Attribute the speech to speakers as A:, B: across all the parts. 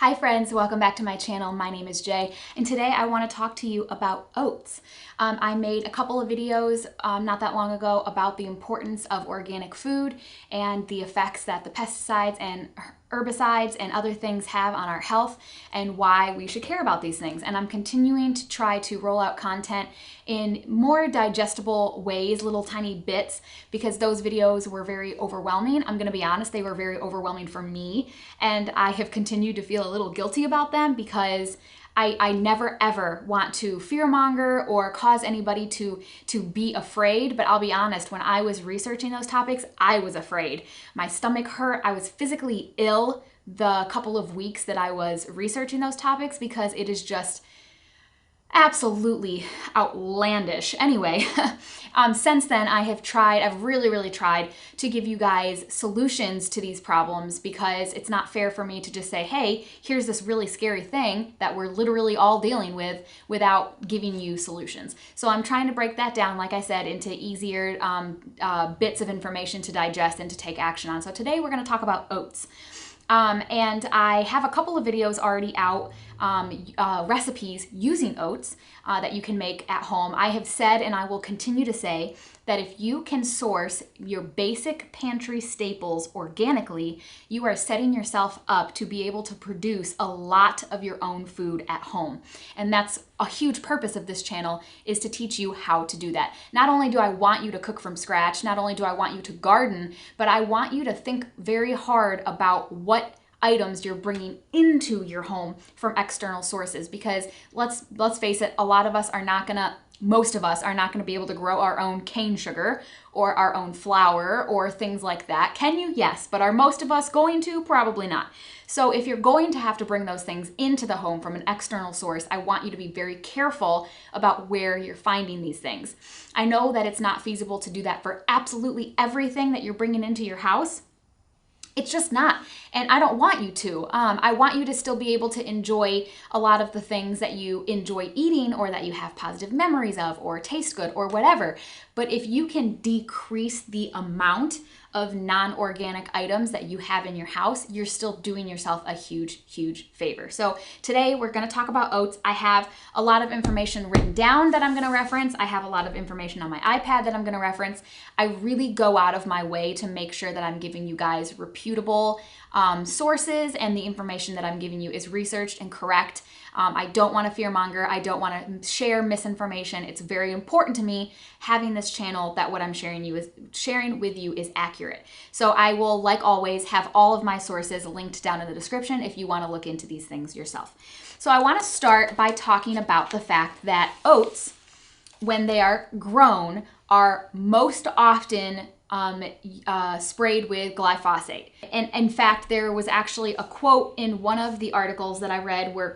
A: Hi friends, welcome back to my channel. My name is Jay, and today I want to talk to you about oats. I made a couple of videos not that long ago about the importance of organic food and the effects that the pesticides and herbicides and other things have on our health and why we should care about these things. And I'm continuing to try to roll out content in more digestible ways, little tiny bits, because those videos were very overwhelming. I'm going to be honest, they were very overwhelming for me, and I have continued to feel a little guilty about them because I never ever want to fearmonger or cause anybody to be afraid, but I'll be honest, when I was researching those topics, I was afraid. My stomach hurt, I was physically ill the couple of weeks that I was researching those topics because it is just absolutely outlandish. Anyway, since then I've really tried to give you guys solutions to these problems because it's not fair for me to just say, hey, here's this really scary thing that we're literally all dealing with without giving you solutions. So I'm trying to break that down, like I said, into easier bits of information to digest and to take action on. So today we're going to talk about oats. And I have a couple of videos already out, recipes using oats that you can make at home. I have said, and I will continue to say, that if you can source your basic pantry staples organically, you are setting yourself up to be able to produce a lot of your own food at home. And that's a huge purpose of this channel, is to teach you how to do that. Not only do I want you to cook from scratch, not only do I want you to garden, but I want you to think very hard about what items you're bringing into your home from external sources, because let's face it, most of us are not going to be able to grow our own cane sugar or our own flour or things like that. Can you? Yes. But are most of us going to? Probably not. So if you're going to have to bring those things into the home from an external source, I want you to be very careful about where you're finding these things. I know that it's not feasible to do that for absolutely everything that you're bringing into your house. It's just not. And I don't want you to. I want you to still be able to enjoy a lot of the things that you enjoy eating or that you have positive memories of or taste good or whatever. But if you can decrease the amount of non-organic items that you have in your house, you're still doing yourself a huge favor. So today we're going to talk about oats. I have a lot of information written down that I'm going to reference. I have a lot of information on my iPad that I'm going to reference. I really go out of my way to make sure that I'm giving you guys reputable sources, and the information that I'm giving you is researched and correct. I don't want to fearmonger. I don't want to share misinformation. It's very important to me, having this channel, that what I'm sharing with you is accurate. So I will, like always, have all of my sources linked down in the description if you want to look into these things yourself. So I want to start by talking about the fact that oats, when they are grown, are most often sprayed with glyphosate. And in fact, there was actually a quote in one of the articles that I read where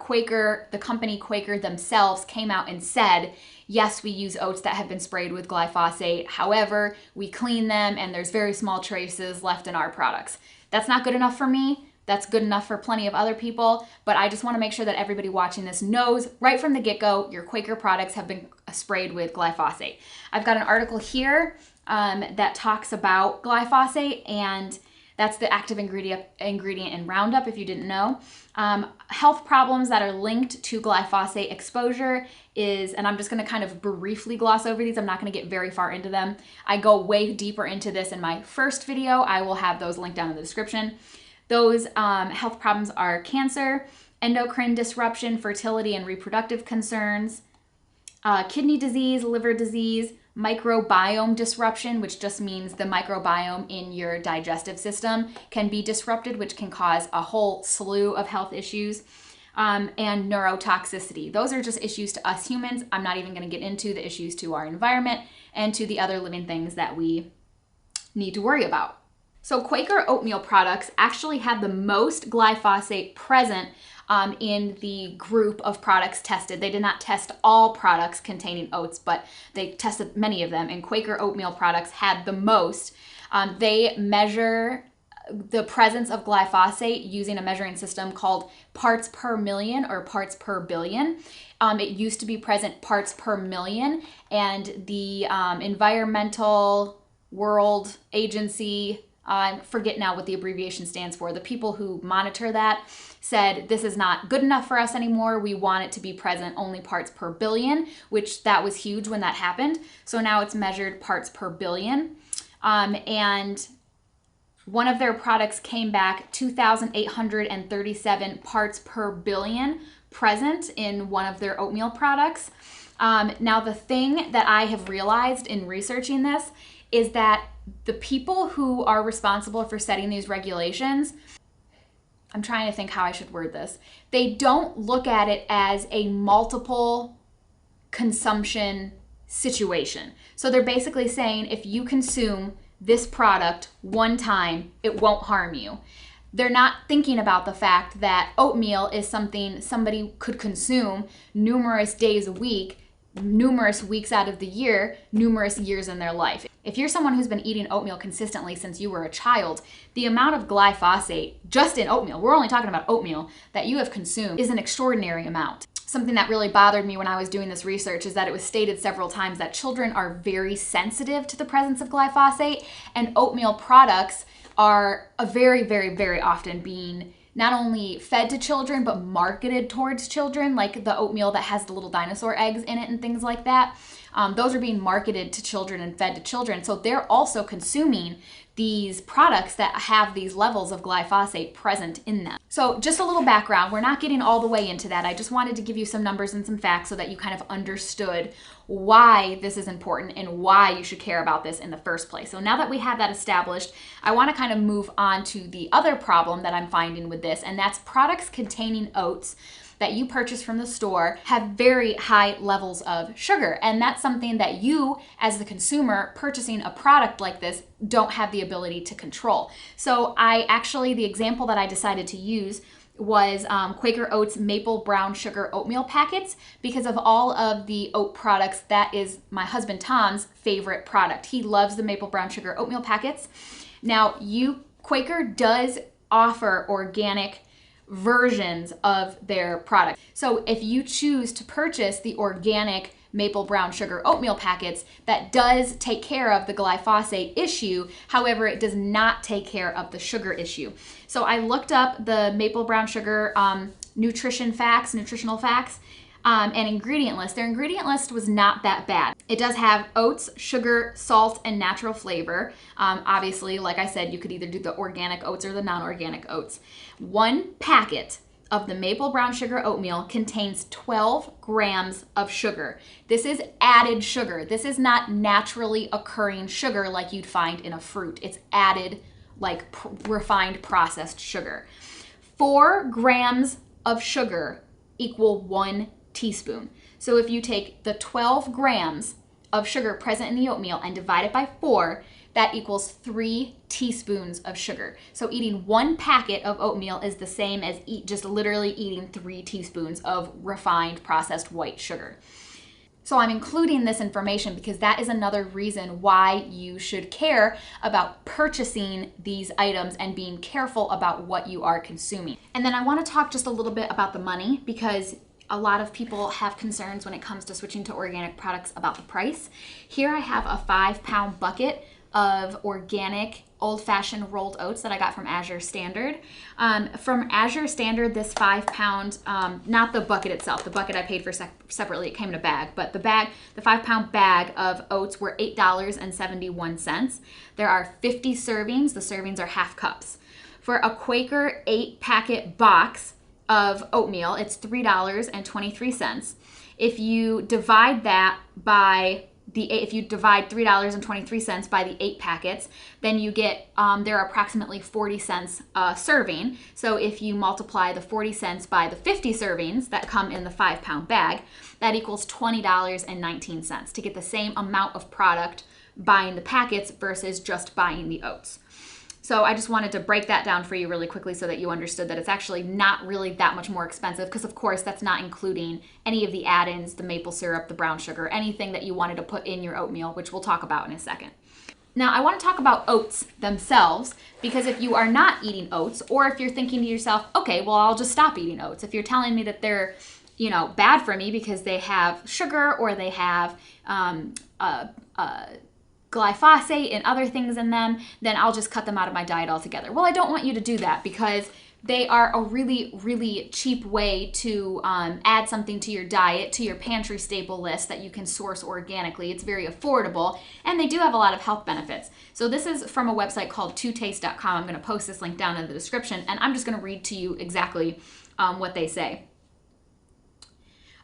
A: the company Quaker themselves came out and said, yes, we use oats that have been sprayed with glyphosate. However, we clean them and there's very small traces left in our products. That's not good enough for me. That's good enough for plenty of other people, but I just want to make sure that everybody watching this knows right from the get-go, your Quaker products have been sprayed with glyphosate. I've got an article here that talks about glyphosate, and that's the active ingredient in Roundup, if you didn't know. Health problems that are linked to glyphosate exposure is, and I'm just going to kind of briefly gloss over these. I'm not going to get very far into them. I go way deeper into this in my first video. I will have those linked down in the description. Those health problems are cancer, endocrine disruption, fertility and reproductive concerns, kidney disease, liver disease, microbiome disruption, which just means the microbiome in your digestive system can be disrupted, which can cause a whole slew of health issues, and neurotoxicity. Those are just issues to us humans. I'm not even going to get into the issues to our environment and to the other living things that we need to worry about. So Quaker oatmeal products actually had the most glyphosate present in the group of products tested. They did not test all products containing oats, but they tested many of them, and Quaker oatmeal products had the most. They measure the presence of glyphosate using a measuring system called parts per million or parts per billion. It used to be present parts per million, and the Environmental World Agency I forget now what the abbreviation stands for. The people who monitor that said this is not good enough for us anymore. We want it to be present only parts per billion, which that was huge when that happened. So now it's measured parts per billion. And one of their products came back 2,837 parts per billion present in one of their oatmeal products. Now, the thing that I have realized in researching this is that the people who are responsible for setting these regulations, I'm trying to think how I should word this, they don't look at it as a multiple consumption situation. So they're basically saying if you consume this product one time, it won't harm you. They're not thinking about the fact that oatmeal is something somebody could consume numerous days a week, numerous weeks out of the year, numerous years in their life. If you're someone who's been eating oatmeal consistently since you were a child, the amount of glyphosate just in oatmeal, we're only talking about oatmeal, that you have consumed is an extraordinary amount. Something that really bothered me when I was doing this research is that it was stated several times that children are very sensitive to the presence of glyphosate, and oatmeal products are very, very, very often being not only fed to children, but marketed towards children, like the oatmeal that has the little dinosaur eggs in it and things like that. Those are being marketed to children and fed to children. So they're also consuming these products that have these levels of glyphosate present in them. So just a little background, we're not getting all the way into that. I just wanted to give you some numbers and some facts so that you kind of understood why this is important and why you should care about this in the first place. So now that we have that established, I want to kind of move on to the other problem that I'm finding with this, and that's products containing oats that you purchase from the store have very high levels of sugar. And that's something that you, as the consumer purchasing a product like this, don't have the ability to control. So the example that I decided to use was Quaker Oats maple brown sugar oatmeal packets, because of all of the oat products, that is my husband Tom's favorite product. He loves the maple brown sugar oatmeal packets. Now, Quaker does offer organic versions of their product. So if you choose to purchase the organic maple brown sugar oatmeal packets, that does take care of the glyphosate issue. However, it does not take care of the sugar issue. So I looked up the maple brown sugar nutritional facts, and ingredient list. Their ingredient list was not that bad. It does have oats, sugar, salt, and natural flavor. Obviously, like I said, you could either do the organic oats or the non-organic oats. One packet of the maple brown sugar oatmeal contains 12 grams of sugar. This is added sugar. This is not naturally occurring sugar like you'd find in a fruit. It's added, like refined processed sugar. 4 grams of sugar equal 1 teaspoon. So if you take the 12 grams of sugar present in the oatmeal and divide it by 4, that equals 3 teaspoons of sugar. So eating 1 packet of oatmeal is the same as just literally eating 3 teaspoons of refined processed white sugar. So I'm including this information because that is another reason why you should care about purchasing these items and being careful about what you are consuming. And then I want to talk just a little bit about the money, because a lot of people have concerns when it comes to switching to organic products about the price. Here I have a 5-pound bucket of organic old-fashioned rolled oats that I got from Azure Standard. From Azure Standard, this 5-pound, not the bucket itself, the bucket I paid for separately, it came in a bag, but the 5-pound bag of oats were $8.71. There are 50 servings. The servings are half cups. For a Quaker 8-packet box of oatmeal, it's $3.23. If you divide $3.23 by the 8 packets, then you get, there are approximately 40 cents a serving. So if you multiply the 40 cents by the 50 servings that come in the 5-pound bag, that equals $20.19 to get the same amount of product buying the packets versus just buying the oats. So I just wanted to break that down for you really quickly so that you understood that it's actually not really that much more expensive, because of course that's not including any of the add-ins, the maple syrup, the brown sugar, anything that you wanted to put in your oatmeal, which we'll talk about in a second. Now I want to talk about oats themselves, because if you are not eating oats, or if you're thinking to yourself, okay, well I'll just stop eating oats. If you're telling me that they're, bad for me because they have sugar or they have glyphosate and other things in them, then I'll just cut them out of my diet altogether. Well, I don't want you to do that because they are a really, really cheap way to add something to your diet, to your pantry staple list that you can source organically. It's very affordable, and they do have a lot of health benefits. So this is from a website called totaste.com. I'm going to post this link down in the description, and I'm just going to read to you exactly what they say.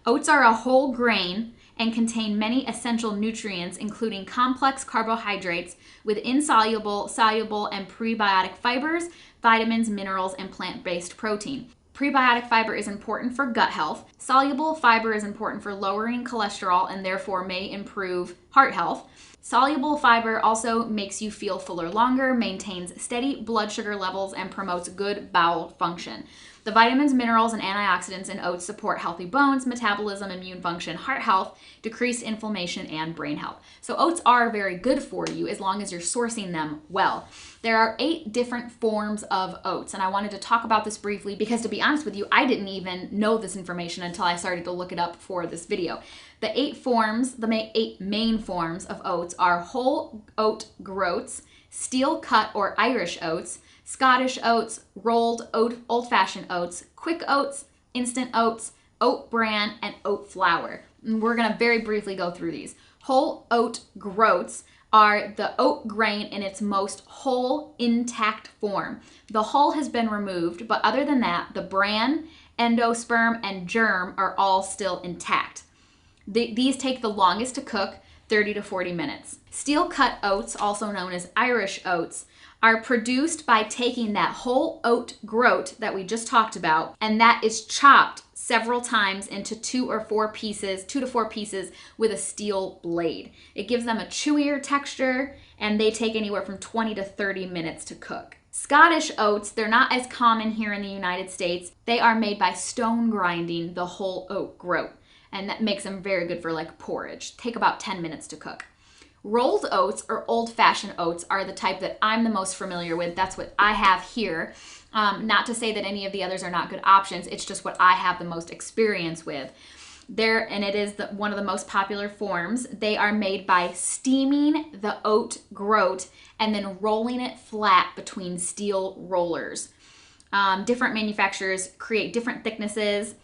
A: Oats are a whole grain and contain many essential nutrients, including complex carbohydrates with insoluble, soluble, and prebiotic fibers, vitamins, minerals, and plant-based protein. Prebiotic fiber is important for gut health. Soluble fiber is important for lowering cholesterol and therefore may improve heart health. Soluble fiber also makes you feel fuller longer, maintains steady blood sugar levels, and promotes good bowel function. The vitamins, minerals, and antioxidants in oats support healthy bones, metabolism, immune function, heart health, decreased inflammation, and brain health. So oats are very good for you as long as you're sourcing them well. There are 8 different forms of oats, and I wanted to talk about this briefly because, to be honest with you, I didn't even know this information until I started to look it up for this video. The 8 main forms of oats are whole oat groats, steel cut or Irish oats, Scottish oats, rolled old-fashioned oats, quick oats, instant oats, oat bran, and oat flour. And we're going to very briefly go through these. Whole oat groats are the oat grain in its most whole, intact form. The hull has been removed, but other than that, the bran, endosperm, and germ are all still intact. These take the longest to cook, 30 to 40 minutes. Steel cut oats, also known as Irish oats, are produced by taking that whole oat groat that we just talked about, and that is chopped several times into 2 to 4 pieces with a steel blade. It gives them a chewier texture, and they take anywhere from 20 to 30 minutes to cook. Scottish oats, they're not as common here in the United States. They are made by stone grinding the whole oat groat, and that makes them very good for like porridge. Take about 10 minutes to cook. Rolled oats or old-fashioned oats are the type that I'm the most familiar with. That's what I have here. Not to say that any of the others are not good options. It's just what I have the most experience with. And it is one of the most popular forms. They are made by steaming the oat groat and then rolling it flat between steel rollers. Different manufacturers create different thicknesses.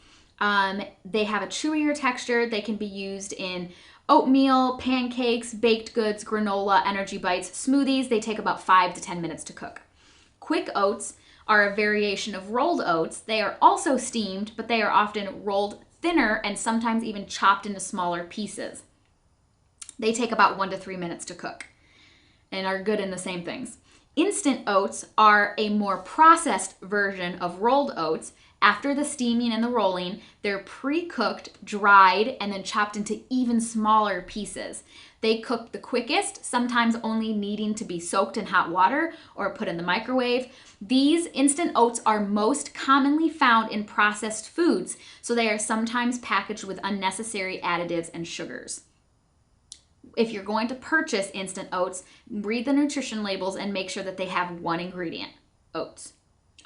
A: They have a chewier texture. They can be used in oatmeal, pancakes, baked goods, granola, energy bites, smoothies. They take about 5 to 10 minutes to cook. Quick oats are a variation of rolled oats. They are also steamed, but they are often rolled thinner and sometimes even chopped into smaller pieces. They take about 1 to 3 minutes to cook and are good in the same things. Instant oats are a more processed version of rolled oats. After the steaming and the rolling, they're pre-cooked, dried, and then chopped into even smaller pieces. They cook the quickest, sometimes only needing to be soaked in hot water or put in the microwave. These instant oats are most commonly found in processed foods, so they are sometimes packaged with unnecessary additives and sugars. If you're going to purchase instant oats, read the nutrition labels and make sure that they have one ingredient: oats.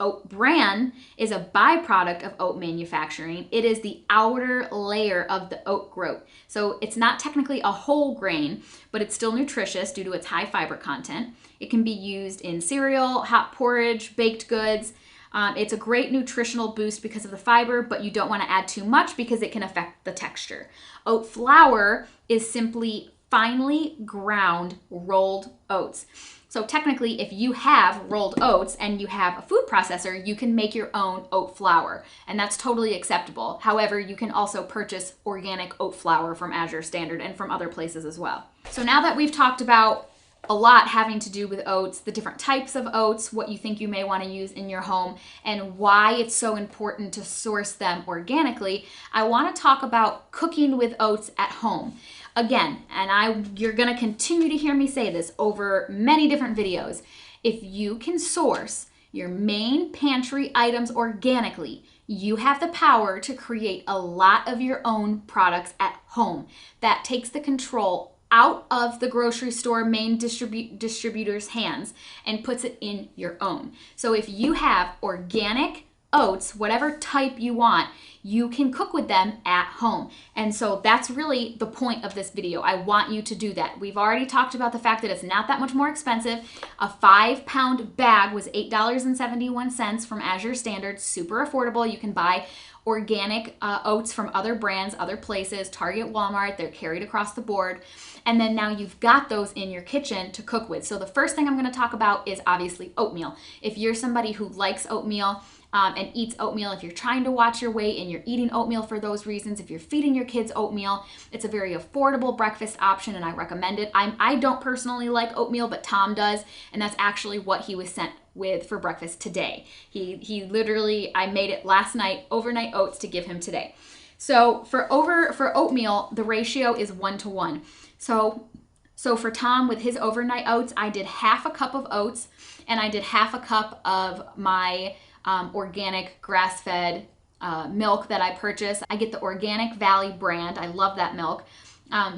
A: Oat bran is a byproduct of oat manufacturing. It is the outer layer of the oat groat. So it's not technically a whole grain, but it's still nutritious due to its high fiber content. It can be used in cereal, hot porridge, baked goods. It's a great nutritional boost because of the fiber, but you don't want to add too much because it can affect the texture. Oat flour is simply finely ground rolled oats. So technically, if you have rolled oats and you have a food processor, you can make your own oat flour, and that's totally acceptable. However, you can also purchase organic oat flour from Azure Standard and from other places as well. So now that we've talked about a lot having to do with oats, the different types of oats, what you think you may want to use in your home, and why it's so important to source them organically, I want to talk about cooking with oats at home. Again, and you're going to continue to hear me say this over many different videos, if you can source your main pantry items organically, you have the power to create a lot of your own products at home. That takes the control out of the grocery store main distributor's hands and puts it in your own. So if you have organic oats, whatever type you want, you can cook with them at home. And so that's really the point of this video. I want you to do that. We've already talked about the fact that it's not that much more expensive. A 5-pound bag was $8.71 from Azure Standard, super affordable. You can buy organic oats from other brands, other places, Target, Walmart, they're carried across the board. And then now you've got those in your kitchen to cook with. So the first thing I'm gonna talk about is obviously oatmeal. If you're somebody who likes oatmeal, and eats oatmeal, if you're trying to watch your weight and you're eating oatmeal for those reasons, if you're feeding your kids oatmeal, it's a very affordable breakfast option and I recommend it. I don't personally like oatmeal, but Tom does, and that's actually what he was sent with for breakfast today. He literally, I made it last night, overnight oats to give him today. So for oatmeal, the ratio is 1-to-1. So for Tom with his overnight oats, I did half a cup of oats and I did half a cup of my organic grass-fed milk that I purchased. I get the Organic Valley brand. I love that milk.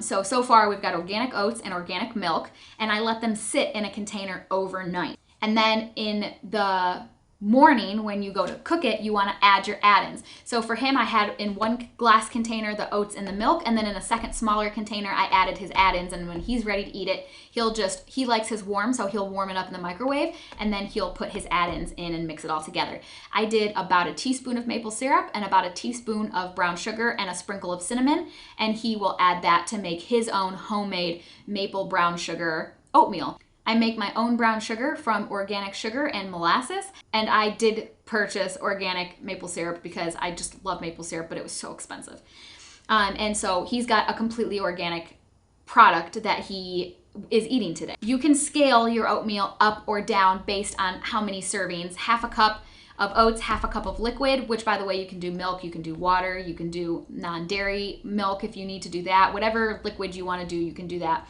A: So far we've got organic oats and organic milk, and I let them sit in a container overnight. And then in the morning when you go to cook it, you want to add your add-ins. So for him, I had in one glass container the oats and the milk, and then in a second smaller container I added his add-ins, and when he's ready to eat it, he likes his warm, so he'll warm it up in the microwave and then he'll put his add-ins in and mix it all together. I did about a teaspoon of maple syrup and about a teaspoon of brown sugar and a sprinkle of cinnamon, and he will add that to make his own homemade maple brown sugar oatmeal. I make my own brown sugar from organic sugar and molasses, and I did purchase organic maple syrup because I just love maple syrup, but it was so expensive. And so he's got a completely organic product that he is eating today. You can scale your oatmeal up or down based on how many servings. Half a cup of oats, half a cup of liquid, which by the way, you can do milk, you can do water, you can do non-dairy milk if you need to do that. Whatever liquid you want to do, you can do that.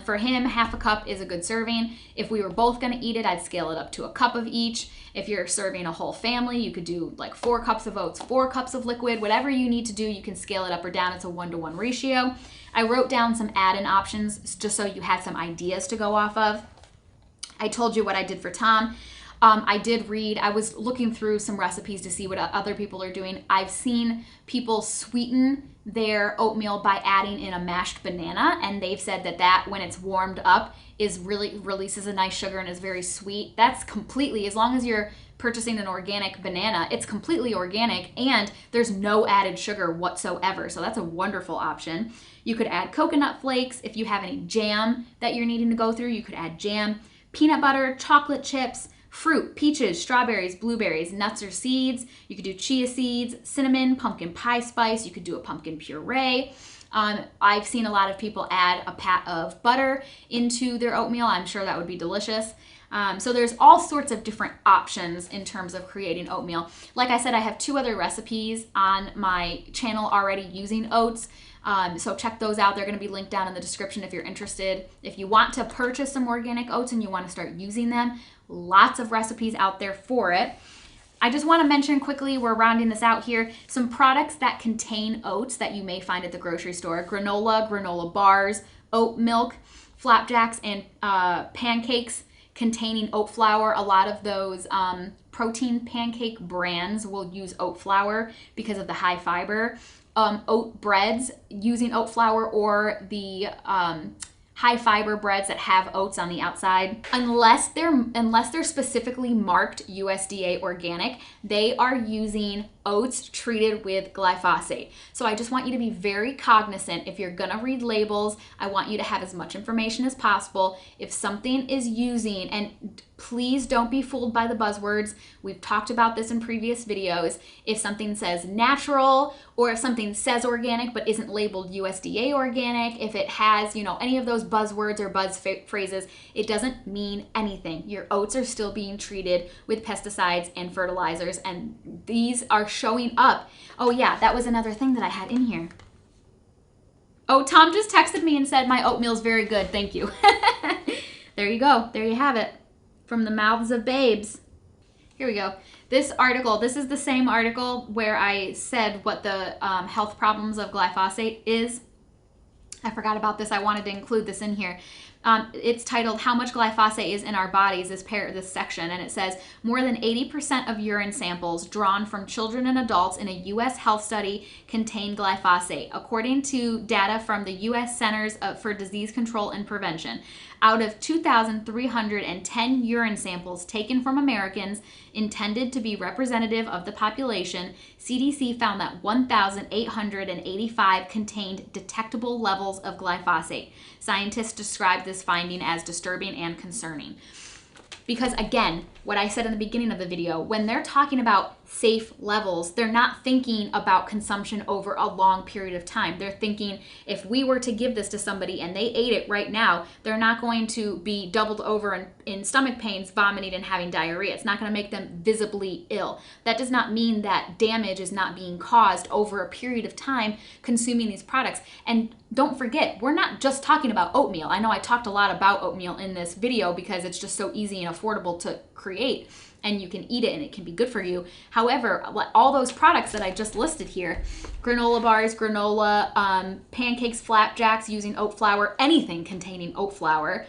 A: For him, half a cup is a good serving. If we were both gonna eat it, I'd scale it up to a cup of each. If you're serving a whole family, you could do like 4 cups of oats, 4 cups of liquid, whatever you need to do, you can scale it up or down. It's a 1-to-1 ratio. I wrote down some add-in options just so you had some ideas to go off of. I told you what I did for Tom. I was looking through some recipes to see what other people are doing. I've seen people sweeten their oatmeal by adding in a mashed banana, and they've said that when it's warmed up releases a nice sugar and is very sweet. That's completely, as long as you're purchasing an organic banana, it's completely organic and there's no added sugar whatsoever. So that's a wonderful option. You could add coconut flakes. If you have any jam that you're needing to go through, you could add jam, peanut butter, chocolate chips, fruit, peaches, strawberries, blueberries, nuts or seeds. You could do chia seeds, cinnamon, pumpkin pie spice. You could do a pumpkin puree. I've seen a lot of people add a pat of butter into their oatmeal. I'm sure that would be delicious. So there's all sorts of different options in terms of creating oatmeal. Like I said, I have 2 other recipes on my channel already using oats. So check those out. They're going to be linked down in the description if you're interested. If you want to purchase some organic oats and you want to start using them, lots of recipes out there for it. I just want to mention quickly, we're rounding this out here, some products that contain oats that you may find at the grocery store. Granola bars, oat milk, flapjacks, and pancakes containing oat flour. A lot of those protein pancake brands will use oat flour because of the high fiber. Oat breads using oat flour, or the high fiber breads that have oats on the outside, unless they're specifically marked USDA organic, they are using oats treated with glyphosate. So I just want you to be very cognizant. If you're gonna read labels, I want you to have as much information as possible. If something is using, and please don't be fooled by the buzzwords. We've talked about this in previous videos. If something says natural, or if something says organic but isn't labeled USDA organic, if it has, any of those buzzwords or buzz phrases, it doesn't mean anything. Your oats are still being treated with pesticides and fertilizers, and these are showing up. Oh yeah, that was another thing that I had in here. Oh, Tom just texted me and said my oatmeal's very good, thank you. There you go, there you have it. From the mouths of babes. Here we go. This article, this is the same article where I said what the health problems of glyphosate is. I forgot about this. I wanted to include this in here. It's titled "How Much Glyphosate is in Our Bodies," this section, and it says more than 80% of urine samples drawn from children and adults in a U.S. health study contain glyphosate, according to data from the U.S. Centers for Disease Control and Prevention. Out of 2,310 urine samples taken from Americans intended to be representative of the population, CDC found that 1,885 contained detectable levels of glyphosate. Scientists described this finding as disturbing and concerning. Because again, what I said in the beginning of the video, when they're talking about safe levels, they're not thinking about consumption over a long period of time. They're thinking if we were to give this to somebody and they ate it right now, they're not going to be doubled over in stomach pains, vomiting, and having diarrhea. It's not going to make them visibly ill. That does not mean that damage is not being caused over a period of time consuming these products. And don't forget, we're not just talking about oatmeal. I know I talked a lot about oatmeal in this video because it's just so easy and affordable to create, and you can eat it and it can be good for you. However, all those products that I just listed here, granola bars, granola, pancakes, flapjacks using oat flour, anything containing oat flour,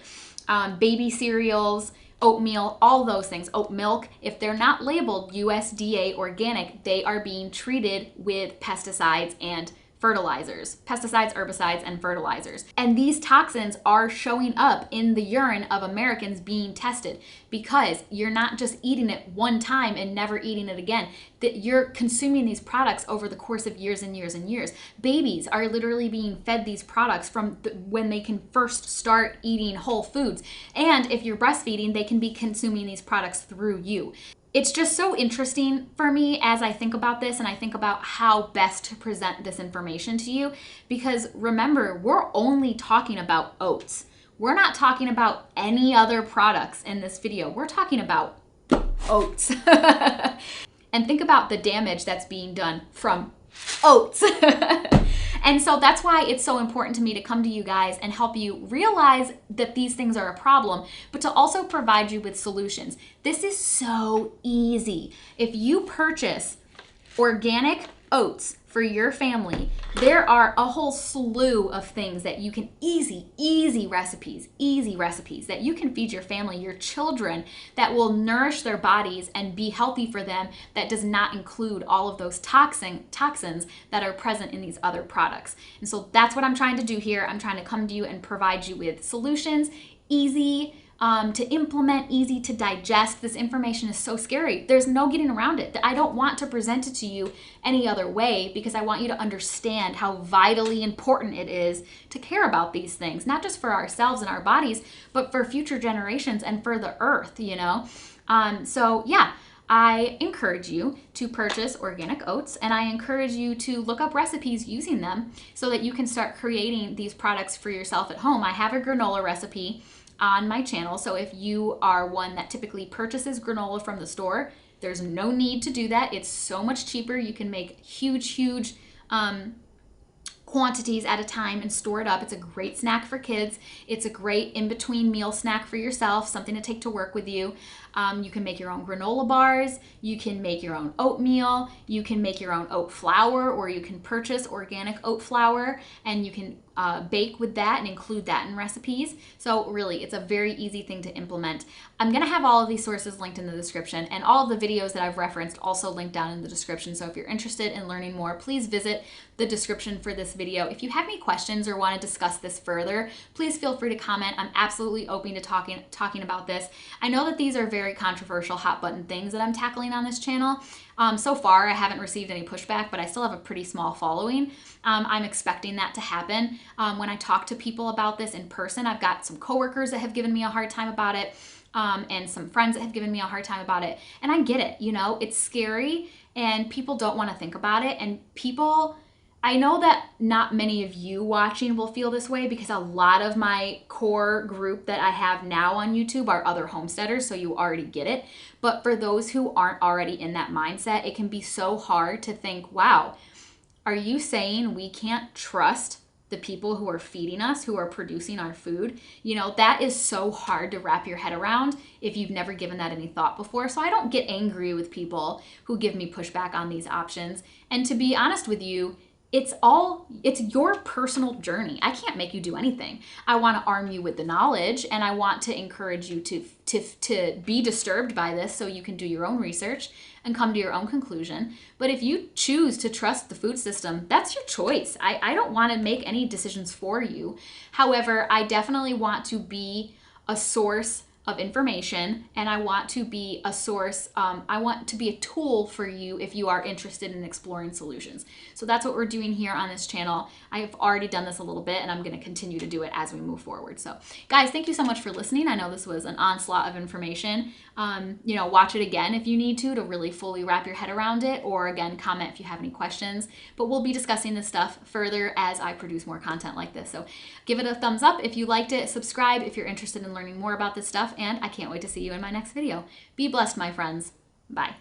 A: baby cereals, oatmeal, all those things, oat milk, if they're not labeled USDA organic, they are being treated with pesticides and fertilizers, pesticides, herbicides, and fertilizers. And these toxins are showing up in the urine of Americans being tested because you're not just eating it one time and never eating it again. That you're consuming these products over the course of years and years and years. Babies are literally being fed these products from when they can first start eating whole foods. And if you're breastfeeding, they can be consuming these products through you. It's just so interesting for me as I think about this and I think about how best to present this information to you, because remember, we're only talking about oats. We're not talking about any other products in this video. We're talking about oats. And think about the damage that's being done from oats. And so that's why it's so important to me to come to you guys and help you realize that these things are a problem, but to also provide you with solutions. This is so easy. If you purchase organic oats for your family, there are a whole slew of things that you can easy recipes that you can feed your family, your children, that will nourish their bodies and be healthy for them, that does not include all of those toxins that are present in these other products. And so that's what I'm trying to do here. I'm trying to come to you and provide you with solutions, easy to implement, easy to digest. This information is so scary. There's no getting around it. I don't want to present it to you any other way because I want you to understand how vitally important it is to care about these things, not just for ourselves and our bodies, but for future generations and for the earth, you know? So yeah, I encourage you to purchase organic oats, and I encourage you to look up recipes using them so that you can start creating these products for yourself at home. I have a granola recipe on my channel, so if you are one that typically purchases granola from the store, there's no need to do that. It's so much cheaper. You can make huge quantities at a time and store it up. It's a great snack for kids. It's a great in-between meal snack for yourself, something to take to work with you. You can make your own granola bars. You can make your own oatmeal. You can make your own oat flour, or you can purchase organic oat flour and you can bake with that and include that in recipes. So really, it's a very easy thing to implement. I'm gonna have all of these sources linked in the description, and all of the videos that I've referenced also linked down in the description. So if you're interested in learning more, please visit the description for this video. If you have any questions or want to discuss this further, please feel free to comment. I'm absolutely open to talking about this. I know that these are very controversial hot button things that I'm tackling on this channel. So far, I haven't received any pushback, but I still have a pretty small following. I'm expecting that to happen. When I talk to people about this in person, I've got some coworkers that have given me a hard time about it, and some friends that have given me a hard time about it. And I get it, you know, it's scary and people don't want to think about it. And I know that not many of you watching will feel this way because a lot of my core group that I have now on YouTube are other homesteaders, so you already get it. But for those who aren't already in that mindset, it can be so hard to think, wow, are you saying we can't trust the people who are feeding us, who are producing our food? You know, that is so hard to wrap your head around if you've never given that any thought before. So I don't get angry with people who give me pushback on these options. And to be honest with you, it's your personal journey. I can't make you do anything. I want to arm you with the knowledge, and I want to encourage you to be disturbed by this so you can do your own research and come to your own conclusion. But if you choose to trust the food system, that's your choice. I don't want to make any decisions for you. However, I definitely want to be a source of information, and I want to be a source, I want to be a tool for you if you are interested in exploring solutions. So that's what we're doing here on this channel. I've already done this a little bit, and I'm going to continue to do it as we move forward. So guys, thank you so much for listening. I know this was an onslaught of information. Watch it again if you need to really fully wrap your head around it, or again, comment if you have any questions. But we'll be discussing this stuff further as I produce more content like this. So give it a thumbs up if you liked it, subscribe if you're interested in learning more about this stuff, and I can't wait to see you in my next video. Be blessed, my friends. Bye.